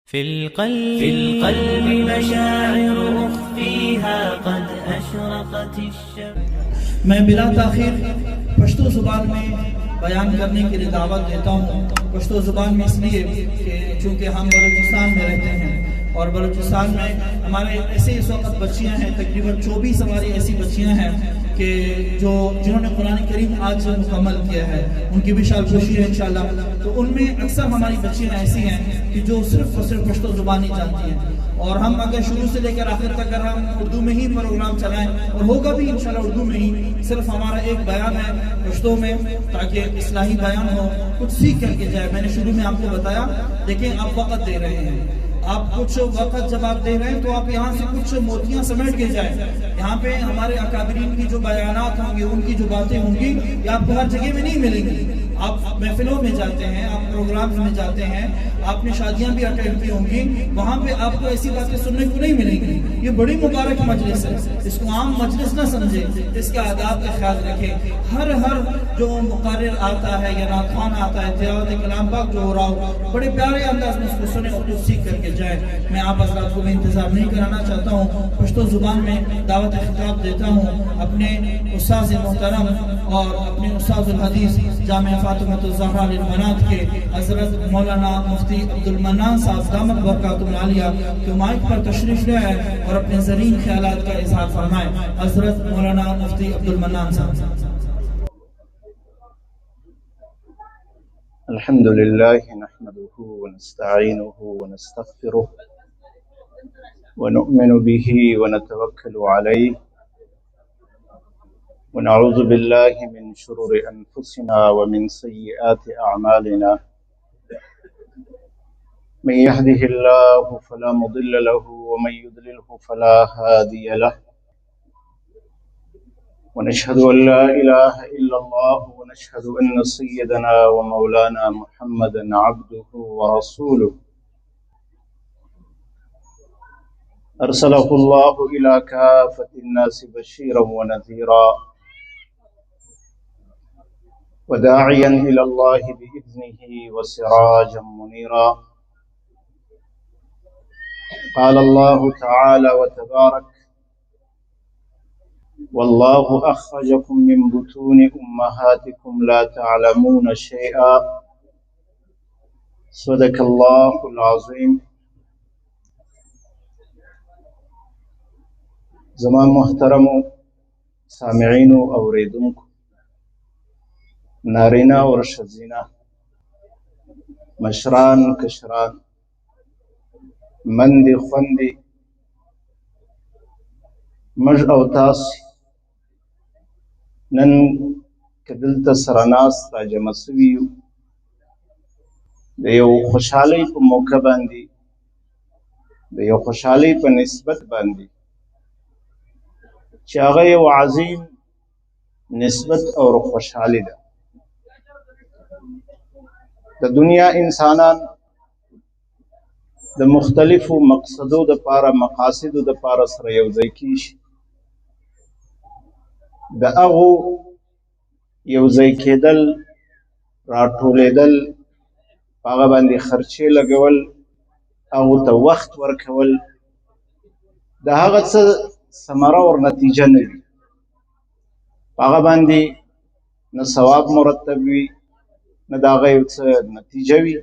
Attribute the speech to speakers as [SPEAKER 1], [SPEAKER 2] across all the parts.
[SPEAKER 1] في القلب مشاعر أخفيها قد أشرقت الشمس.
[SPEAKER 2] میں بلا تاخیر پشتو زبان میں بیان کرنے کے لیے دعوت دیتا ہوں. پشتو زبان میں اس لیے کہ چونکہ ہم بلوچستان میں رہتے ہیں اور بلوچستان میں ہمارے ایسے اس وقت بچیاں ہیں، تقریباً 24 ہماری ایسی بچیاں ہیں کہ جنہوں نے قرآن کریم آج مکمل کیا ہے، ان کی بھی شال خوشی ہے انشاءاللہ. تو ان میں اکثر ہماری بچیاں ایسی ہیں کہ جو صرف اور صرف پشتو زبان ہی جانتی ہیں، اور ہم اگر شروع سے لے کر آخر تک اگر ہم اردو میں ہی پروگرام چلائیں، اور ہوگا بھی انشاءاللہ اردو میں ہی، صرف ہمارا ایک بیان ہے پشتو میں تاکہ اصلاحی بیان ہو، کچھ سیکھ کر کے جائے. میں نے شروع میں آپ کو بتایا، دیکھیں آپ وقت دے رہے ہیں، آپ کچھ وقت جب آپ دے رہے ہیں تو آپ یہاں سے کچھ موتیاں سمیٹ کے جائیں. یہاں پہ ہمارے اکابرین کی جو بیانات ہوں گے، ان کی جو باتیں ہوں گی، یہ آپ کو ہر جگہ میں نہیں ملیں گی. آپ محفلوں میں جاتے ہیں، آپ پروگرامز میں جاتے ہیں، آپ نے شادیاں بھی اٹینڈ کی ہوں گی، وہاں پہ آپ کو ایسی باتیں سننے کو نہیں ملیں گی. یہ بڑی مبارک مجلس ہے، اس کو عام مجلس نہ سمجھیں، اس کے آداب کا خیال رکھیں. ہر جو مقرر آتا ہے یا نعت آتا ہے، تلاوت کلام پاک جو ہو رہا ہو، بڑے پیارے انداز میں اس کو سنیں اور کچھ سیکھ کر کے جائیں. میں آپ حضرات کو میں انتظار نہیں کرانا چاہتا ہوں، پشتو زبان میں دعوت خطاب دیتا ہوں اپنے استاذ محترم اور اپنے استاذ الحدیث جامعہ فاطمۃ الزہرا للبنات کے حضرت مولانا مفتی عبدالمنان صاحب دامت برکاتہ العالیہ کے مائک پر تشریف لے آئے اور اپنے زرین خیالات کا اظہار فرمائے. حضرت مولانا مفتی عبدالمنان صاحب.
[SPEAKER 3] الحمد لله نحمده ونستعينه ونستغفره ونؤمن به ونتوكل عليه ونعوذ بالله من شرور أنفسنا ومن سيئات أعمالنا. من يهده الله فلا مضل له ومن يضلله فلا هادي له، ونشهد أن لا إله إلا الله ونشهد أن سيدنا ومولانا محمدا عبده ورسوله أرسله الله إلى كافة الناس بشيرا ونذيرا وداعيا إلى الله بإذنه وسراجا منيرا. قال الله تعالى وتبارك: والله أخرجكم من بطون أمهاتكم لا تعلمون شيئا. صدق الله العظيم. زمان محترم سامعین و اوریدونکو، نارینه اور ښځینه، مشران کشران، مندې خوندې، موږ او تاسو نن که دلته سره ناست را جمع سوي یو د یو خوشحالۍ په موقع باندې، د یو خوشحالۍ په نسبت باندې چې هغه یو عظیم نسبت او خوشحالي ده. د دنیا انسانان د مختلفو مقصدو دپاره، مقاصدو دپاره سره یو ځای کیږي. د هغو یو ځای کېدل، راټولېدل، په هغه باندې خرچې لګول، هغو ته وخت ورکول، د هغه څه ثمره ور نتیجه نه وي. په هغه باندې نه ثواب مرتب وي، نه د هغه یو څه نتیجه وي.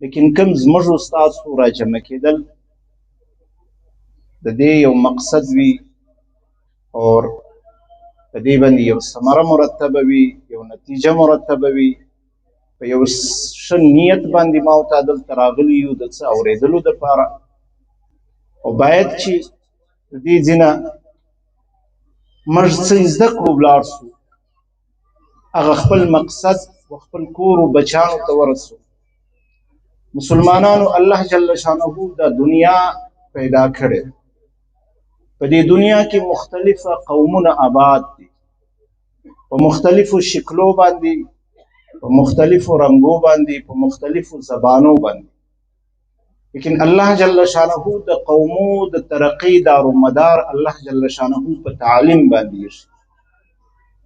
[SPEAKER 3] لیکن کوم زموږ ستاسو را جمع کېدل د دې یو مقصد وي اور په دې باندې یو ثمره مرتبه وي، یو نتیجه مرتبه وي. په یو ښه نیت باندې ما او تا دلته راغلي یو د څه اورېدلو دپاره، او باید چې د دې ځینه موږ څه زده کړو، ولاړ سو، هغه خپل مقصد و خپل کور و بچیانو ته ورسو. مسلمانانو الله جل شانه دا دنیا پیدا کړې. په دې دنیا کې مختلفه قومونه آباد دي، په مختلفو شکلو باندې، په مختلفو رنګو باندې، په مختلفو زبانو باندې. لیکن الله جل شانه د قومو د ترقی دارومدار الله جل شانه په تعلیم باندې شي.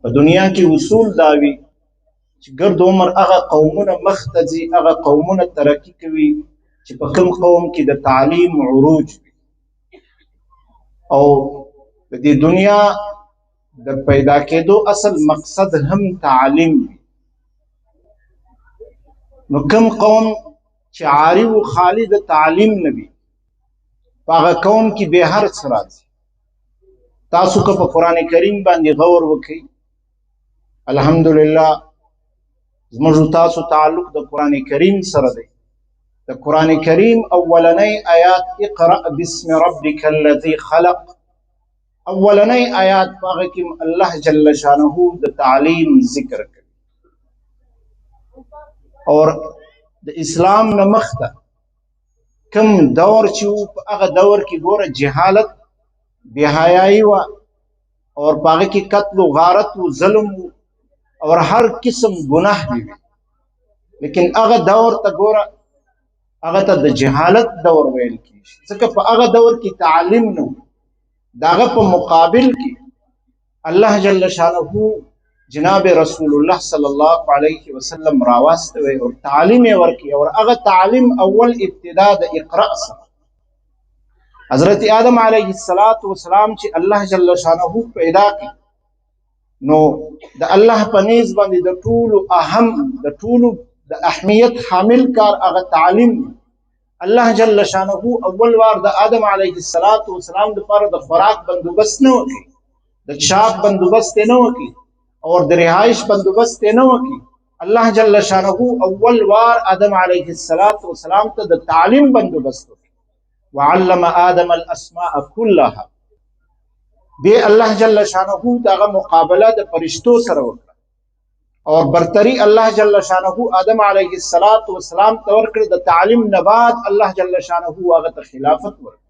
[SPEAKER 3] په دنیا کې اصول داوي چې ګرد عمر هغه قومونه مخ ته ځي، هغه قومونه ترقي کوي چې چې په کوم قوم کې د تعلیم عروج وي او د دې دنیا د پیدا کېدو اصل مقصد هم تعلیم وي، نو کوم قوم چې عاري و خالي د تعلیم نه وي په هغه قوم کې به هر څه راځي. تاسو که په قرآن کریم باندې غور وکړئ، الحمدلله زموږ تاسو تعلق د قرآن کریم سره دی. د قرآن کریم اولنی آیات اقرأ باسم ربک الذي خلق، اولنی آیات په هغه کې الله جل شانه د تعلیم ذکر کوي. اور د اسلام نه مخته کم دور چې په هغه دور کې ګوره جهالت بېحیایي وه اور په هغه کې قتل و غارت و ظلم اور هر قسم گناه وي، لیکن هغه دور ته ګوره هغه ته د جهالت دور ویل کېږي، ځکه په هغه دور کې تعلیم نه و. د هغه په مقابل کې الله جل شانه جناب رسول الله صلی الله علیه وسلم راواستوي او تعلیم یې ورکړي، او هغه تعلیم اول ابتدا د اقرأ سره. حضرت آدم علیه السلام چې الله جل شانه پیدا کړي، نو د الله په نیز باندې د ټولو اهم د ټولو د اهمیت حامل کار هغه تعلیم. الله جل شانه اول وار د آدم علیه السلام لپاره د خوراک بندوبست نه وکړي، د چاپ بندوبست نه وکړي اور د رهایش بندوبست نه وکړي. الله جل شانه اول وار آدم علیه السلام ته د تعلیم بندوبست وکړي. وعلم آدم الاسماء كلها. بے اللہ جل شانہ داغا مقابلہ د فرشتو سره وکړه اور برتری الله جل شانہ آدم علیہ السلام تور کړ. د تعلیم نه بعد الله جل شانہ هغه ته خلافت ورکړ.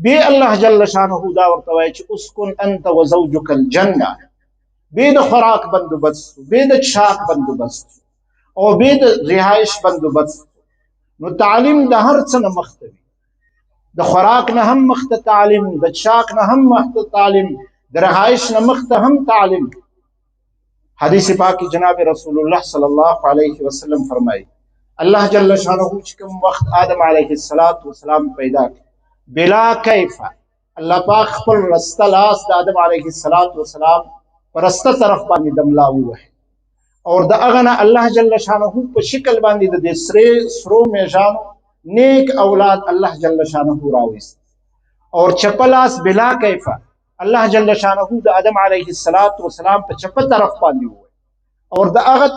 [SPEAKER 3] بے الله جل شانہ دا ورته وایي چې اسكن انت وزوجك الجنه، بے د خوراک بندوبست، بے د چاک بندوبست او بے د رهایش بندوبست. نو تعلیم د هر څه نه مخته وي، د خوراک نه هم مخته تعلیم، د چاک نه هم مخته تعلیم، د رهایش نه مخته هم تعلیم. حدیث پاک جناب رسول الله صلی الله علیه وسلم فرمایي الله جل شانه چې کوم وخت آدم علیه السلام پیدا کړ بلا کیف، الله پاک خپل رسته لاس د آدم علیه السلام پر رسته طرف باندې دملا ووهه اور د هغه نه الله جل شانه په شکل باندې د سرو میژانو نیک اولاد الله جل شانه راوست اور چپلاس بلا کیفا الله جل شانه د آدم علیه السلام په چپ طرف باندې وای اور د هغه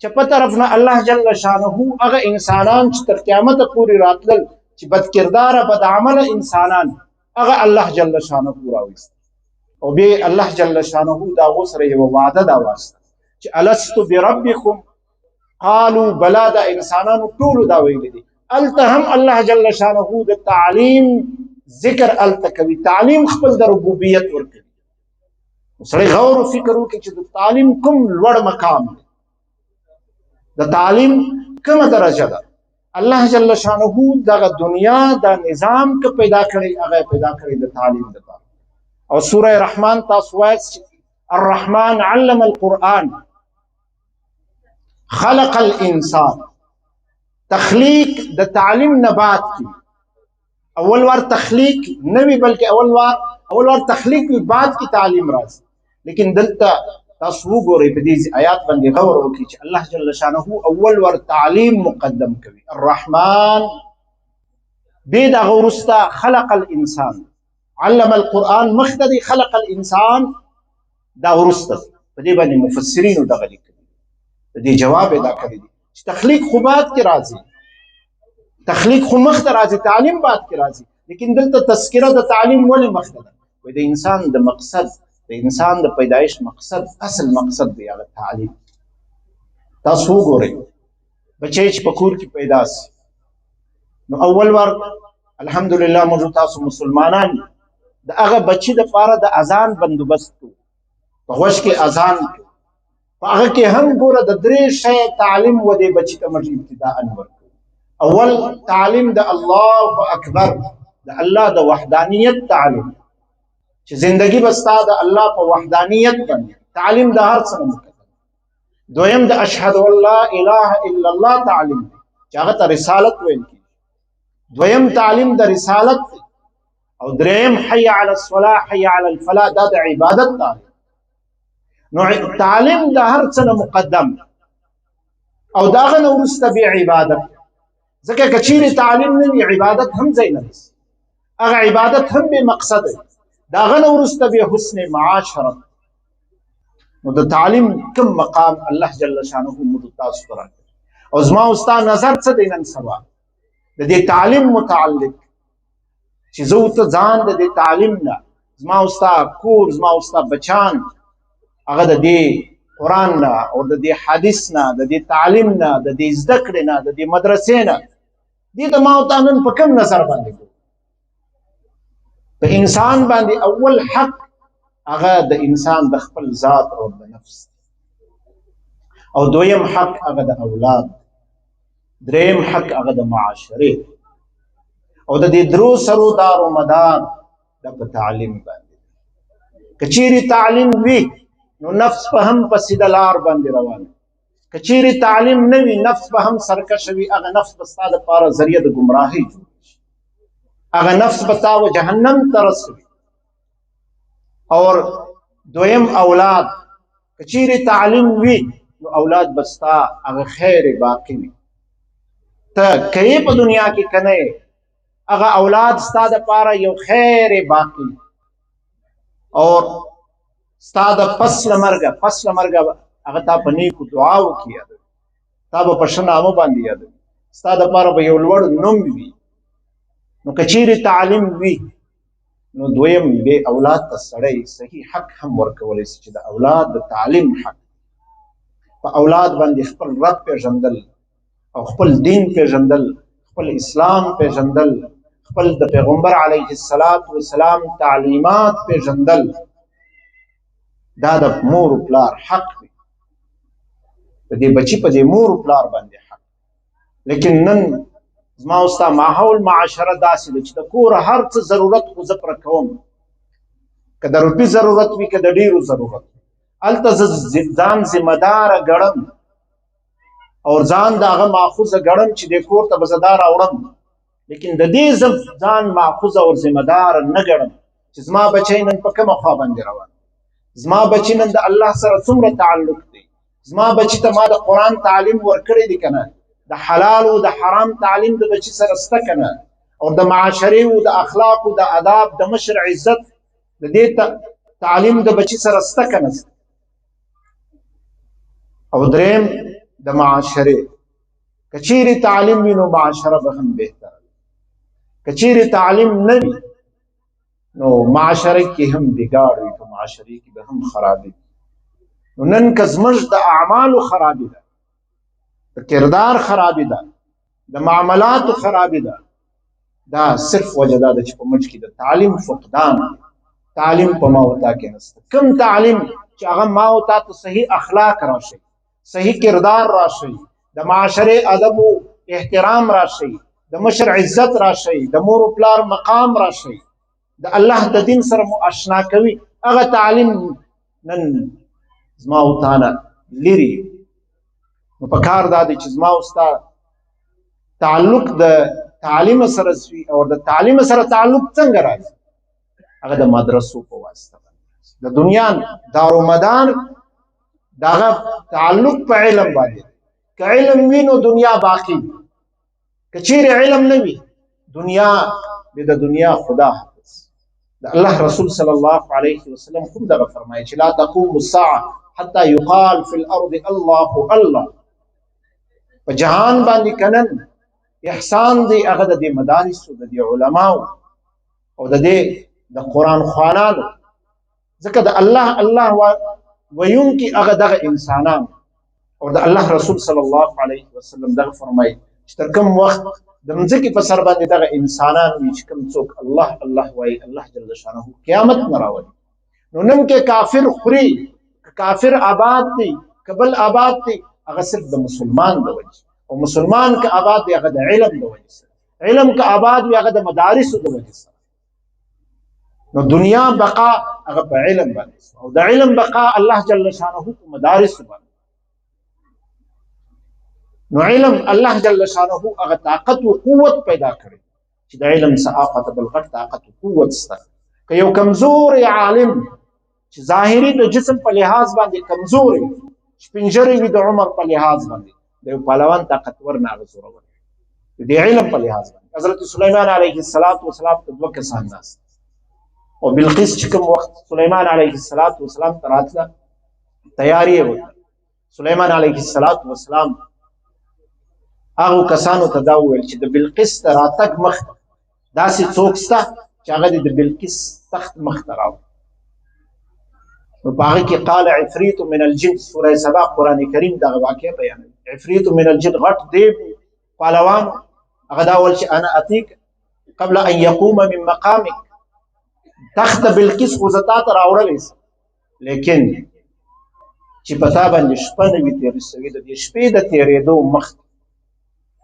[SPEAKER 3] چپ طرف نه الله جل شانه هغه انسانان چې تر قیامت پورې راتلل چې بد کردار بد عمل انسانان هغه الله جل شانه راوست. او به الله جل شانه دا غسر یو وعده دا واسطه چې الستو بربکم قالوا بلا، دا انسانانو ټول دا ویل دي. التهم الله جل شانه د تعلیم ذکر التکوي، تعلیم خپل د ربوبیت ورکړي. سړی غور او فکر وکړي چې د تعلیم کوم لوړ مقام دی، د تعلیم کومه درجه ده. الله جل شانه دغه دنیا دا نظام که پیدا کړی هغه پیدا کړی د تعلیم لپاره. او سوره رحمان تاسو وایي الرحمن علم القرآن خلق الانسان. تخلیق د تعلیم نه بعد کی اول وار تخلیق نه وی بلکې اول وار تخلیق وی بعد کی تعلیم راځي. لیکن دلته تاسو وګورئ په دې آیات باندې غور وکړئ چې الله جل شانه اول وار تعلیم مقدم کوي. الرحمن بيد غورستا خلق الانسان، علم القرآن مختدي خلق الانسان دا غورستا. په دې باندې مفسرین دغه لیکلي دې جواب ادا کړی دي چې تخلیق خو بعد کې راځي، تخلیق خو مخته راځي، تعلیم بعد کې راځي. لیکن دلته تذکره د تعلیم ولې مخته ده؟ وایي د انسان د مقصد، د انسان د پیدایش مقصد، اصل مقصد دی هغه تعلیم. تاسو وګورئ بچی چې په کور کې پیدا سي نو اول وار الحمدلله موږ تاسو مسلمانان د هغه بچی د پاره د اذان بندوبست کو، په غوږ کې اذان کو، په هغه کې هم ګوره د درې شی تعلیم و دې بچی ته موږ ابتداء ورکو. اول تعلیم د الله اکبر، د الله د وحدانیت تعلیم چې زندگی بستا د الله په وحدانیت باندې تعلیم د هر څه مکمل. دویم د اشهد ان لا اله الا الله تعلیم چې هغه ته رسالت ویل کی، دویم تعلیم د رسالت دی او دریم حي على الصلاة حي على الفلاح دا د عبادت تعلیم. نو تعلیم د هر څه نه مقدم او دا غنه ورسته به عبادت. ځکه که چیرې تعلیم نه وي عبادت هم ځای نه نیسي، هغه عبادت هم بې مقصده وي، د هغه نه وروسته بیا حسن معاشرت. نو د تعلیم کوم مقام الله جل شانه موږ تاسو ته راکړي او زما او ستا نظر څه دی نن سبا د دې تعلیم متعلق چې زه ورته ځان د دې تعلیم نه زما او ستا کور زما او ستا بچان هغه د دې قرآن نه او د دې حدیث نه د دې تعلیم نه د دې زده کړې نه د دې مدرسې نه دې د ما او تا نن په کوم نظر باندې کوو؟ په انسان باندې اول حق هغه د انسان د خپل ذات او د نفس، او دویم حق هغه د اولاد، دریم حق هغه د معاشره، او د دې درو سرو دار و مدار د په تعلیم باندې. که چیرې تعلیم وي نو نفس په هم په سیده لار باندې روان، که چیرې تعلیم نه وي نفس په هم سرکشه وي، هغه نفس به ستا دپاره ذریعه د ګمراهۍ جوړ شي، هغه نفس به تا و جهنم ته رسوي. اور دویم اولاد، که چیرې تعلیم وي نو اولاد به ستا هغه خیر باقي وي، ته که یې په دنیا کې که نه هغه اولاد ستا دپاره یو خیر باقي، اور ستا د پس له مرګه هغه تا په نیکو دعاو کې یادوي، تا به په ښه نامه باندې یادوي، ستا دپاره به یو لوړ نوم وي. نو که چیرې تعلیم وي نو دویم بې اولاد ته سړی صحیح حق هم ورکولی شي چې د اولاد د تعلیم حق په اولاد باندې خپل رب پیژندل او خپل دین پیژندل، خپل اسلام پیژندل، خپل د پیغمبر علیه السلام تعلیمات پیژندل، دا د مور و پلار حق دی، د دې بچي په دې مور و پلار باندې حق. لیکن نن زما او ستا ماحول معاشره داسې ده چې د کور هر څه ضرورت خو زه پوره کوم، که د روپي ضرورت وي که د ډېرو ضرورت وي، هلته زه ځان ذمه داره ګڼم او ځان د هغه ماخوذه ګڼم چې دې کور ته به زه دا راوړم، لیکن د دې زه ځان ماخوذه او ذمه داره نه ګڼم چې زما بچی نن په کومه خوا باندې روان، زما بچی نن د الله سره څومره تعلق دی، زما بچی ته ما د قرآن تعلیم ورکړی دی که نه، د حلال او د حرام تعلیم د بچی سره شته که نه، او د معاشرې او د اخلاق او د اداب د مشر عزت د دې تعلیم د بچی سره شته که نه. او دریم د معاشرې، که چیرې تعلیم وي نو معاشره به هم بهتره وي، که چیرې تعلیم نه وي نو معاشره کې هم بګاړ وي، په معاشرې کې به هم خرابي. نو نن که زموږ د اعمالو خرابي ده، د کردار خرابي ده، د معاملاتو خرابي ده، دا صرف وجه دا ده چې په موږ کې د تعلیم فقدان، تعلیم په ما او تا کې نشته. کوم تعلیم چې هغه ما او تا ته صحیح اخلاق راشي، صحیح کردار راشي، د معاشرې ادب او احترام راشي، د مشر عزت راشي، د مور او پلار مقام راشي، د الله د دین سره مو اشنا کوي، هغه تعلیم نن زما او تا نه لرې. نو په کار دا دی چې زما او ستا تعلق د تعلیم سره وي، او د تعلیم سره تعلق څنګه راځي؟ هغه د مدرسو په واسطه باندې، د دنیا دارومدار دغه تعلق په علم باندې. که علم وي نو دنیا باقي وي، که چیرې علم نه وي دنیا به د دنیا خدا حافظ. د الله رسول صلی الله علیه وسلم خود دغه فرمایي چې لا تقوم الساعه حتى يقال في الارض الله الله. په جهان باندې کنن احسان دی هغه د دې مدارسو، د دې علماو او د دې د قرآن خوانانو، ځکه د الله الله ویونکي هغه دغه انسانان. او د الله رسول صلی الله علیه وسلم دغه فرمایي چې تر کوم وخت د مځکې په سر باندې دغه انسانان وي چې کوم څوک الله الله وایي، الله جل شانه قیامت نه راولي. نو نن کې کافر خوري، کافر آباد دی، کبل آباد دی، هغه صرف د مسلمان د وجې، او مسلمان که آباد دی هغه د علم د وجې سره، علم که آباد وي هغه د مدارسو د وجې سره. نو دنیا بقا هغه په علم باندې، او د علم بقا الله جل شانه په مدارسو باندې. نو علم الله جل شانه هغه طاقت او قوت پیدا کړي چې د علم ثقافت بل غټ طاقت او قوت سته. که یو کمزور عالم چې ظاهري د جسم په لحاظ باندې کمزوري سپینجري وي د عمر په لحاظ باندې د یو پهلوان طاقتور نه هغه زورور د علم په لحاظ باندې. حضرت سلیمان علیه السلام ته دوه کسان ناست او بلقیس چې کوم وخت سلیمان علیه السلام ته راتله تیاری یې وکړه. سلیمان علیه السلام هغو کسانو ته دا وویل چې د بلقیس ته راتګ مخکې داسې څوک شته چې هغه د بلقیس تخت مخته راوړي. نو په هغې کې قال عفریت من الجن سوره سبا قرآن کریم دغه واقعه بیانوي. عفریت من الجن غټ دیو پهلوان هغه دا وویل چې انا اتیک قبل ان یقوم من مقامک، تخت بلقیس خو زه تا ته راوړلی سم، لیکن چې په تا باندې شپه نه وي تېره سوې د دې شپې د تېرېدو مخکې،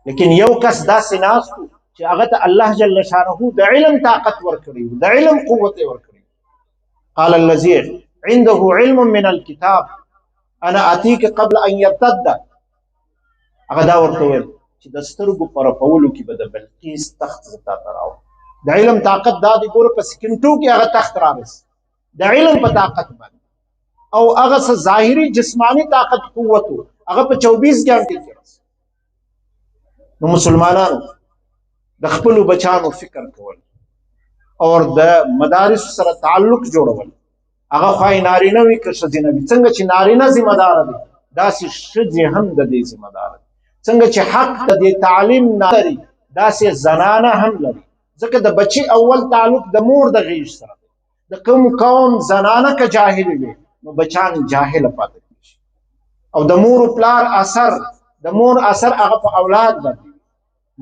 [SPEAKER 3] لیکن یو کس داسې ناست و چې هغه ته الله جل شانه د علم طاقت ورکړی و، د علم قوت یې ورکړی. قال الذي عنده علم من الكتاب انا اتيك قبل ان يرتد، هغه دا ورته ویل چې د سترګو په رپولو کې به د بلقیس تخت زه تا ته راوړم. د علم طاقت دا دی ګوره په سکینټو کې هغه تخت رارس د علم په طاقت باندې، او هغه څه ظاهري جسمانی طاقت قوت و هغه په 24 ګنټې کې رس. نو مسلمانانو د خپلو بچانو فکر کول او د مدارس سره تعلق جوړول، هغه خواهی نارینه وي که ښځینه وي، څنګه چې نارینه ذمه داره دی داسې ښځې هم د دې ذمه داره دي. څنګه چې حق د دې تعلیم نه لري داسې زنانه هم لري، ځکه د بچي اول تعلق د مور د غیږ سره دی. د کوم قوم زنانه که جاهلې وي نو بچان جاهله پاتې کېږي، او د مور و پلار اثر هغه په اولاد باندې.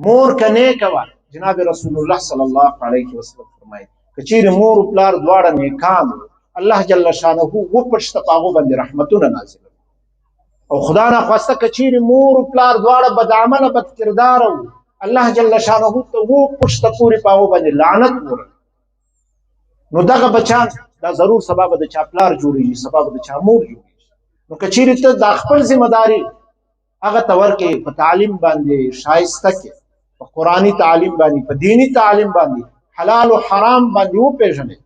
[SPEAKER 3] مور که نیکه وه، جناب رسول الله صلی الله علیه وسلم فرمایي که چیرې مور و پلار دواړه نیکان وو الله جل شانه وپشته په هغو باندې رحمتونه نازلوي. او خدا ناخواسته که چیرې مور و پلار دواړه بدعمله بد کرداره وو الله جل شانه ته وپشته پورې په هغو باندې لعنت وروي. نو دغه بچان دا ضرور سبا به د چا پلار جوړېږي، سبا به د چا مور جوړېږي. نو که چیرې ته دا خپل ذمه داري هغه ته ورکې په تعلیم باندې شایسته کې، په قرآني تعلیم باندې، په دینی تعلیم باندې، حلال و حرام باندې وپېژنې،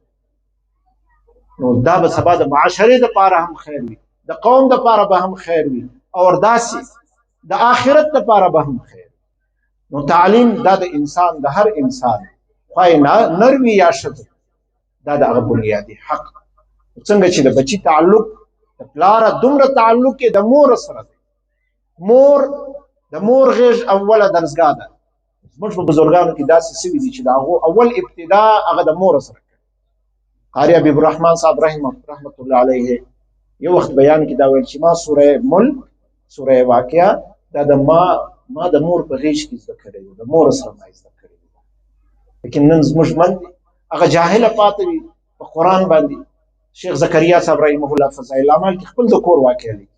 [SPEAKER 3] نو دا به سبا د معاشرې دپاره هم خیر وي، د قوم دپاره به هم خیر وي، او داسې د آخرت دپاره به هم خیر وي. نو تعلیم دا د انسان د هر انسان خواهی نر وي یا ښځه دا د هغه بنیادي حق. څنګه چې د بچي تعلق د پلاره دومره تعلق یې د مور سره دی. د مور غېږ اوله درسګاه ده. زموږ په بزرګانو کې داسې سوي دي چې د هغو اول ابتدا هغه د مور سره کوي. قاري حبیب الرحمن صاحب رحمت الله علیه یو وخت بیان کې دا ویل چې ما سوره ملک، سوره واقعه دا د ما د مور په غېږ کې زده کړی و، د مور سره ما زده کړی و. لیکن نن زموږ مندې هغه جاهله پاتې وي په قرآن باندې. شیخ زکریا صاحب رحمه الله فضائل الاعمال کې خپل د کور واقعه لیکي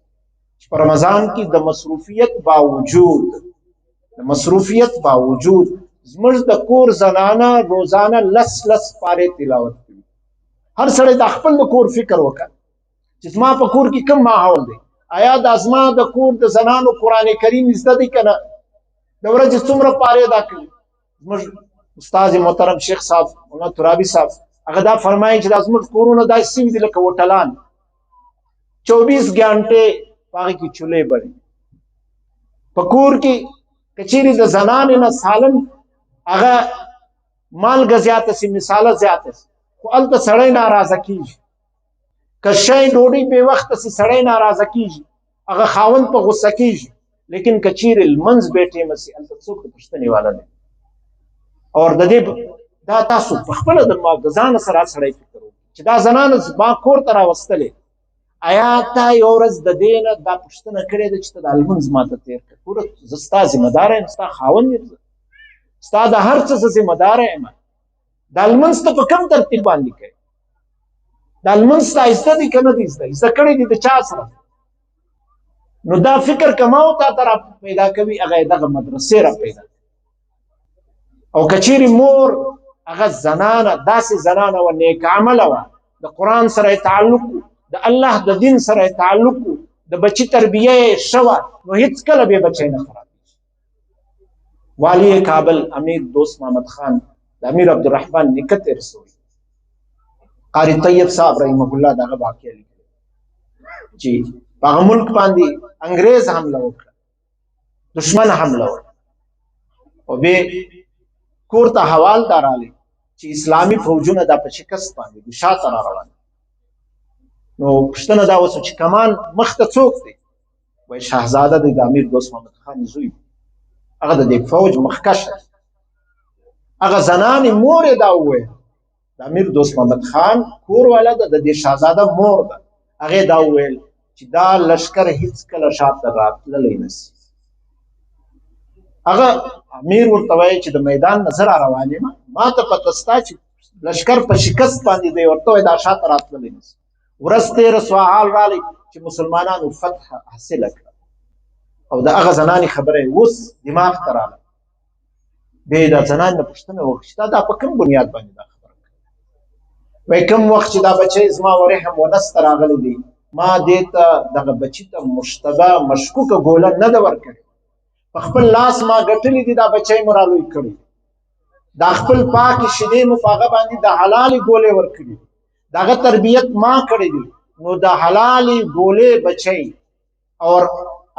[SPEAKER 3] چې په رمضان کې د مصروفیت باوجود زموږ د کور زنانه روزانه لس پارې تلاوت کوي. هر سړی د خپل د کور فکر وکړه چې زما په کور کې کوم ماحول دی، آیا دا زما د کور د زنانو قرآن کریم زده دی که نه، د ورځې څومره پارې ادا کوي. زموږ استاد محترم شیخ صاحب مولانا ترابي صاحب هغه دا فرمایي چې دا زموږ کورونه داسې سوي دي لکه هوټلان، 24 ګنټې په هغې کې چولې بلې. په کور کې که چیرې د زنانې نه سالم هغه مالګه زیاته سي، مثاله زیاته سي، خو هلته سړی ناراضه کېږي. که شی ډوډۍ بې وخته سي سړی ناراضه کېږي، هغه خاوند په غصه کېږي. لیکن که چیرې لمونځ بې ټیمه سي هلته څوک د پوښتنې والا نه وي. او د دې دا تاسو په خپله د ځانه سره سړی فکر وکړي چې دا زنانه ما کور ته راوستلې، آیا تا یو ورځ د دې نه دا پوښتنه کړې ده چې ته دا لمونځ ماته تېر کړه؟ پوره زه ستا ذمه داره یم، ستا خاوند یم، ستا د هر څه زه ذمه داره یم. دا لمونځ ته په کوم ترتیب باندې کوې؟ دا لمونځ ستا زده دی که نه دی زده؟ زده کړی دی د چا سره؟ نو دا فکر که ما او تا ته را پیدا کوي هغه یې دغه مدرسې را پیدا کوي. او که چیرې مور هغه زنانه داسې زنانه وه نیک عمله وه، د قرآن سره یې تعلق و، د الله د دین سره یې تعلق و، د بچي تربیه یې ښه وه، نو هېڅکله بې بچی نه خرابېږي. والی کابل امیر دوست محمد خان د امیر عبدالرحمن نیکه تیر سوی قاری طیب صاحب رحمه الله دغه واقعه لیکلې چې په هغه ملک باندې انګریز حمله وکړه، دشمن حمله وکړه او بیا کور ته حوالدار راغلی چې اسلامي فوجونه دا په شکست باندې د شاته را روان. نو پوښتنه دا وسوه چې کمان مخ ته څوک دی؟ وایي شهزاده دی، د امیر دوست محمد خان زوی، هغه د دې فوج مخکشه. هغه زنانې مور یې دا وویل، د امیر دوست محمد خان کور والا ده، د دې شهزاده مور ده، هغې دا وویل چې دا لشکر هیڅکله شاته راتللی نشي. هغه امیر ورته وایي چې د میدان نه زه را روان یم، ما ته پته شته چې لشکر په شکست باندې دی، ورته وایي دا شاته راتللی نشي. ورځ تېره سوه، حال راغلی چې مسلمانانو فتح حاصله کړه او د هغه زنانې خبره یې اوس دماغ ته راغله. بیا یې د زنانې نه پوښتنه وکړه چې دا په کوم بنیاد باندې دا خبره کوي؟ وایي کوم وخت چې دا بچی زما ورحم ونس ته راغلی دی، ما دې ته دغه بچي ته مشتبه مشکوکه ګوله نه ده ورکړې، په خپل لاس ما ګټلي دي، دا بچی مو رالوی کړی، دا خپل پاکې شیدې مو په هغه باندې د حلالې ګولې ورکړي، د هغه تربیت ما کړی دی. نو د حلالې ګولې بچی اور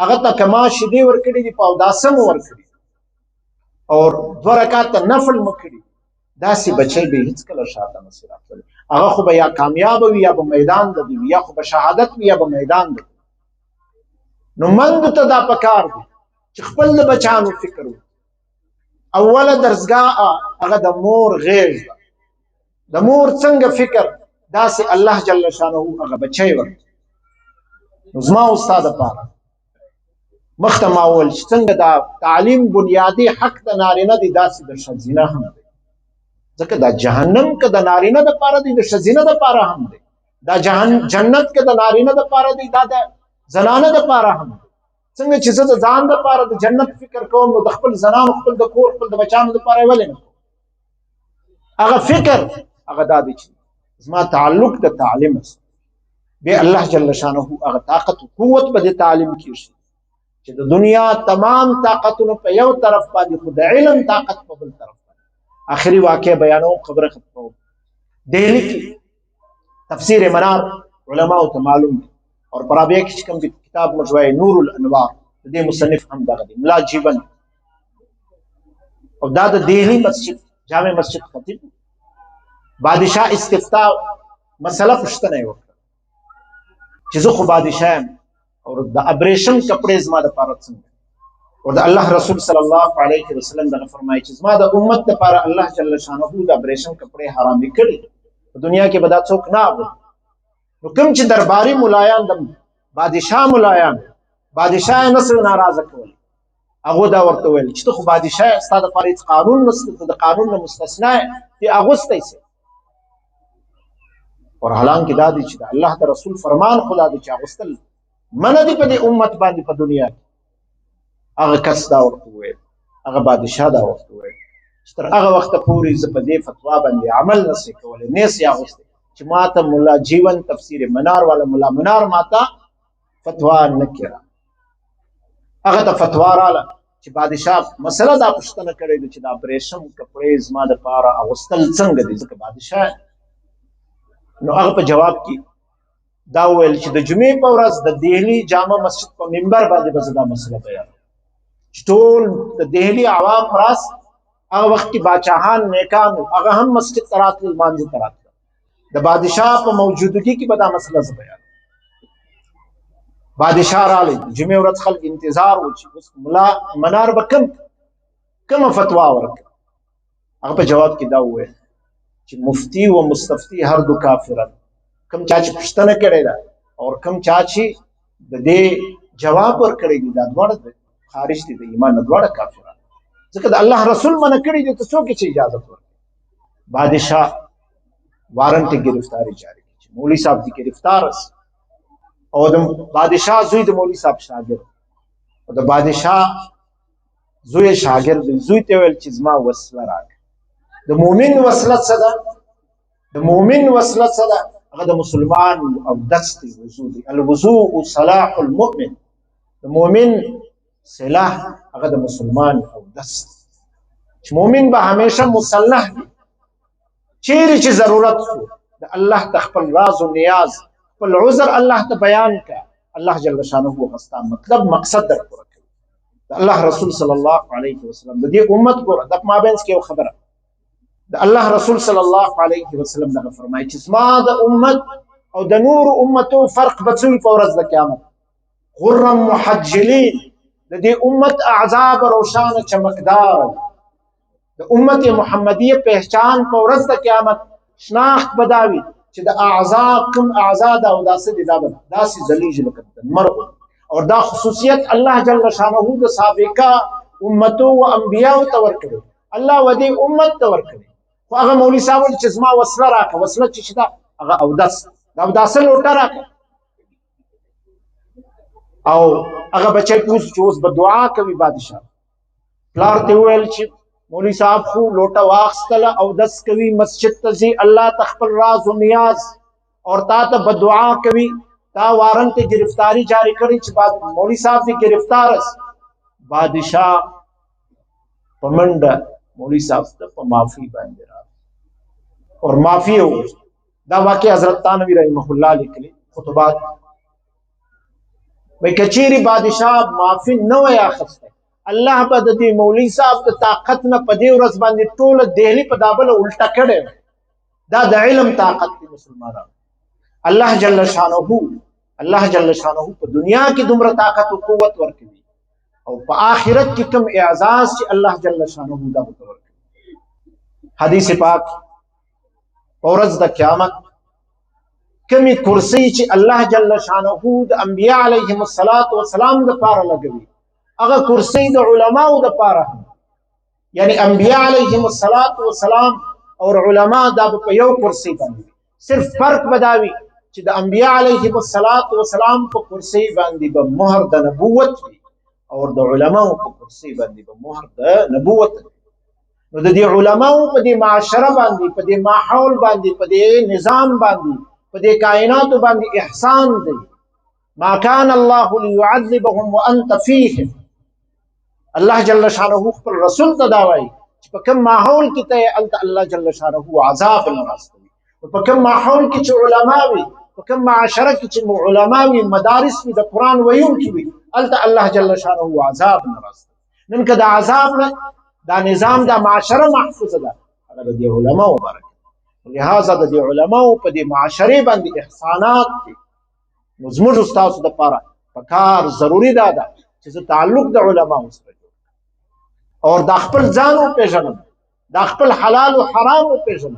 [SPEAKER 3] هغه ته که ما شیدې ورکړي دي په اوداسه مو ورکړي اور 2 رکعته نفل مو کړي، داسې بچی به هېڅکله شاته نسي راتللی. هغه خو به یا کامیابه وي یا به میدان ته وي، یا خو به شهادت وي یا به میدان ته. نو مندو ته دا پکار دی چې خپل د بچانو فکر وکړي. اوله درسګاه هغه د مور غېږ ده، د مور څنګه فکر داسې الله جل شانه هغه بچی ورکړي. نو زما او ستا دپاره مخته ما وویل چې څنګه دا تعلیم بنیادي حق د نارینه دی، داسې د ښځینه هم دی، ځکه دا جهنم که د نارینه دپاره دی د ښځینه دپاره هم دی، دا جنت که د نارینه دپاره دی دا د زنانه دپاره هم دی. څنګه چې زه د ځان دپاره د جنت فکر کوم، نو د خپل زنانو خپل د کور خپل د بچانو دپاره یې ولې نه کوم؟ هغه فکر هغه دا دی چې زما تعلق د تعلیم سره، بیا الله جل شانه هغه طاقت و قوت په دې تعلیم کې چې د دنیا تمام طاقتونو په یو طرف باندې، خو د علم طاقت په بل طرف باندې. آخري واقع بیانوم، خبره ختموم. دهلی کې تفسیر منار علماء ته معلوم دي، اور په رابعه کې چې کوم کتاب مجموعه نور الانوار د دې مصنف هم دغه دی، ملا جیون، او دا د دهلی مسجد جامع مسجد خطیب بادشاہ استفتاء مسله پوښتنه یې وکړه چې زه خو بادشاہ یم اور د ابریشن کپڑے زما دپاره څنګه، اور د الله رسول صلی الله علیه وسلم دغه فرمایي چې زما د امت دپاره الله جل شانه د ابریشن کپڑے حرامې کړي، په دنیا کې به دا څوک نه اغوندي. نو کوم چې درباري ملایان د بادشاه ملایان بادشاه یې نسو ناراضه کولی، هغو دا ورته ویل چې ته خو بادشاه یې، ستا دپاره هېڅ قانون نشته، ته د قانون نه مستثنا یې، ته اغوستی سې. اور حالانکې دا دی چې د الله د رسول فرمان خو دا دی چې اغوستل منع دي په دې امت باندې په دنیا کې. هغه کس دا ورته وویل، هغه بادشاه دا ورته وویل چې تر هغه وخته پورې زه په دې فتوا باندې عمل نسي کولی، نه سي اغوستی چې ما ته ملا جیون تفسیر منار والا ملا منار ما ته فتوا نه کړه. هغه ته فتوا راله چې بادشاه مسله دا پوښتنه کړې ده چې دا ابریشم کپړې زما دپاره اغوستل څنګه دي، ځکه بادشاه. نو هغه په جواب کې دا ویل چې د جمعې په ورځ د دهلی جامع مسجد په منبر باندې به زه دا مسله بیان چې ټول د دهلی عوام راس، هغه وخت کې باچاهان نیکان هغه هم مسجد ته راتلل، لمانځه ته راتلل، د بادشاه په موجودګۍ کې به دا مسله زه بیان. بادشاه راغلی، جمعې ورځ خلک انتظار و چې اوس ملا منار به کومه فتوا ورکړي. هغه په جواب کې دا وویل چې مفتی و مستفتی هر دو کافرن، کم چا چې پوښتنه کړې ده او کم چا چې د دې جواب ورکړی دی، دا دواړه خارج دي د ایمان، دواړه کافران، ځکه د الله رسول منع کړي دي، ته څوک چې اجازه ورکړي. بادشاه وارنټ گرفتاری جاری کړي چې مولوي صاحب دې گرفتار شي، او د بادشاه زوی د مولوي صاحب شاګرد، او د بادشاه زوی شاګرد زوی ته ویل چې زما وسله راکړه. د مؤمن وسله څه ده؟ د مؤمن وسله څه ده؟ هغه د مسلمان او دست وضو دی. الوضوء صلاح المؤمن، د مؤمن سلاح هغه د مسلمان او دست. मोमिन बा हमेशा मुसल्लह चीरी ची जरूरत हो अल्लाह तखपल राज व नियाज पल उज़र अल्लाह त बयान का अल्लाह जल्ल शानुहु हस्ता मतलब मकसद दर पूरा कर अल्लाह रसूल सल्लल्लाहु अलैहि वसल्लम दी उम्मत को दक माबेंस के खबर अल्लाह रसूल सल्लल्लाहु अलैहि वसल्लम ने फरमाई कि स्माद उम्मत और द नूर उम्मतो फर्क बचुई पौरज द क़यामत गुर्रम मुहज्जलीन दी उम्मत अज़ाब रोशान चमकदार द उम्मत मुहम्मदिया पहचान पौरज द क़यामत शनाख्त बदावी कि द अज़ा कम आजाद और दासे दिदाबन दासी जलीज लकत मर और दा खुसूसियत अल्लाह जल्ल शानुहु द साबिका उम्मतो व अंबिया तवर करे अल्लाह वदी उम्मत तवर करे अगर मौली साहब चिजमा वसला राखा वसला चिशदा अगर अवदास लोटा राखा और अगर बच्चे पूछ चोस बदुआ कभी बादशाह प्लार तेवेल छि मौली साहब खू लोटा वाखस्तला अवदस कभी मस्जिद तजी अल्लाह तखपल राज व नियाज और ता त बदुआ कभी ता वारन ते गिरफ्तारी जारी करी छि बाद मौली साहब दी गिरफ्तार बादशाह पमंड मौली साहब त माफी बांधे और माफी हो दा वाक़या हजरत तानवी रहमहुल्लाह लिखले खुतबात भाई कचेरी बादशाह माफी न वया खस्ते अल्लाह बदती मौली साहब त ताकत न पदे रस बांधे टोल देहली पदाबल उल्टा कड़े दा द इल्म ताकत की मुसलमान अल्लाह जल्ल शानुहु पर दुनिया की दुमरा ताकत व कुव्वत वर्की और पर आखिरत की कम एजाज ची अल्लाह जल्ल शानुहु दा वर्की हदीस पाक औरज द क़यामत कमी कुर्सी ची अल्लाह जल्ल शानुहु द अंबिया अलैहिमुस्सलातु वस्सलाम द पार लगवी अगर कुर्सी द उलमा द पार यानी अंबिया अलैहिमुस्सलातु वस्सलाम और उलमा दा पे यो कुर्सी बंदी सिर्फ फर्क बदावी ची द अंबिया अलैहिमुस्सलातु वस्सलाम को कुर्सी बंदी ब मोहर द नबुवत और द उलमा को कुर्सी बंदी ब मोहर द नबुवत नो दी उलमा पदे माशरा बांधी पदे माहौल बांधी पदे निजाम बांधी पदे कायनात बांधी एहसान दे मा कान अल्लाहु लियुअज़्ज़िबहुम व अंत फीहिम अल्लाह जल्ल शानुहु पर रसूल तदावाई पकम माहौल की तय अल्लाह जल्ल शानुहु अज़ाब नरास्ती पकम माहौल की उलमावी पकम माशरा की उलमावी मदारिस में द कुरान वयूं की भी अल्लाह जल्ल शानुहु अज़ाब नरास्ती नन का अज़ाब न दा निजाम दा माशरा महफूज दा अगर दी उलमा मुबारक लिहाजा दी उलमा पे दी माशरे बंद एहसानात की मुजमुज उस्ताद द पारा पकार जरूरी दादा जिसे ताल्लुक द उलमा उससे और दाखपल जानो पेजन दाखपल हलाल व हराम पेजन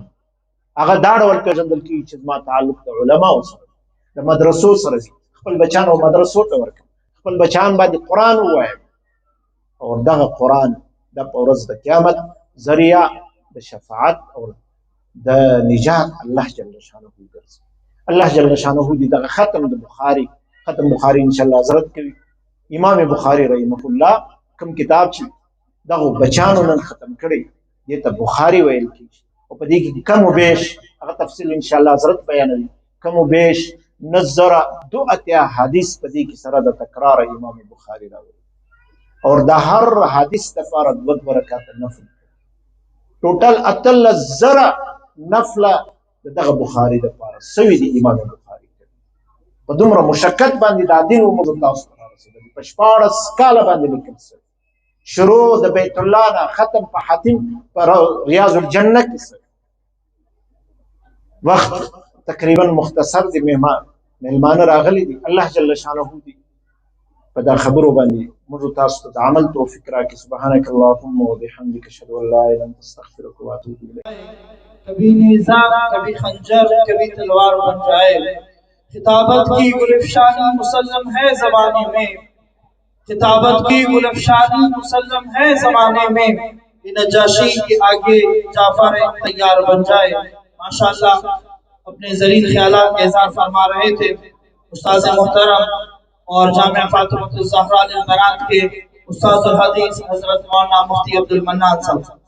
[SPEAKER 3] अगर दाड़ वल पेजन की चिजमा ताल्लुक द उलमा उससे द मदरसो सर खपल बचान और मदरसो तवर खपल बचान बाद कुरान हुआ है और दा कुरान द पौरज द क़यामत जरिया द शफाअत और द निजात अल्लाह जल्ल शानुहु गर्ज अल्लाह जल्ल शानुहु दी द खत्म बुखारी इंशाअल्लाह हजरत के इमाम बुखारी रहमहुल्लाह कम किताब छी दगो बचानो न खत्म करे ये त बुखारी वेल की और पदी की कम बेश अगर तफसील इंशाअल्लाह हजरत बयान कम बेश नजरा दो अत्या हदीस पदी की सरद तकरार इमाम बुखारी रावी और द हर हदीस तफार वद बरकत नफल टोटल अतल जरा नफला दग बुखारी द पार सवी दी इमाम बुखारी के बदुमरा मुशक्कत बांदी दा दिन उम्र अल्लाह सुब्हानहु व तआला पशपाड़ स्काला बांदी लिखल से शुरू द बैतुल्लाह ना खत्म पर हातिम पर रियाजुल जन्नत के वक्त तकरीबन मुख्तसर दी मेहमान रागली दी अल्लाह जल्ल शानुहु दी पदा खबरों बांदी मुझे तास्त अमल तौफीक रा कि सुब्हानक अल्लाहुम्मा व बिहम्दिक अशहदु अल्ला इलाहा इल्ला अंत अस्तगफिरुका व अतूबु इलैक
[SPEAKER 2] कभी नेज़ा कभी खंजर कभी तलवार बन जाए खिताबत की गुलिफशानी मुसल्लम है ज़माने में खिताबत की गुलिफशानी मुसल्लम है ज़माने में नजाशी के आगे जाफर तैयार बन जाए। माशाअल्लाह अपने ज़रीन ख्यालात का इज़हार फरमा रहे थे उस्ताद मोहतरम और जामिया फातिमा ज़हरा के उस्ताद हदीस हजरत मौलाना मुफ्ती अब्दुल मन्नान साहब।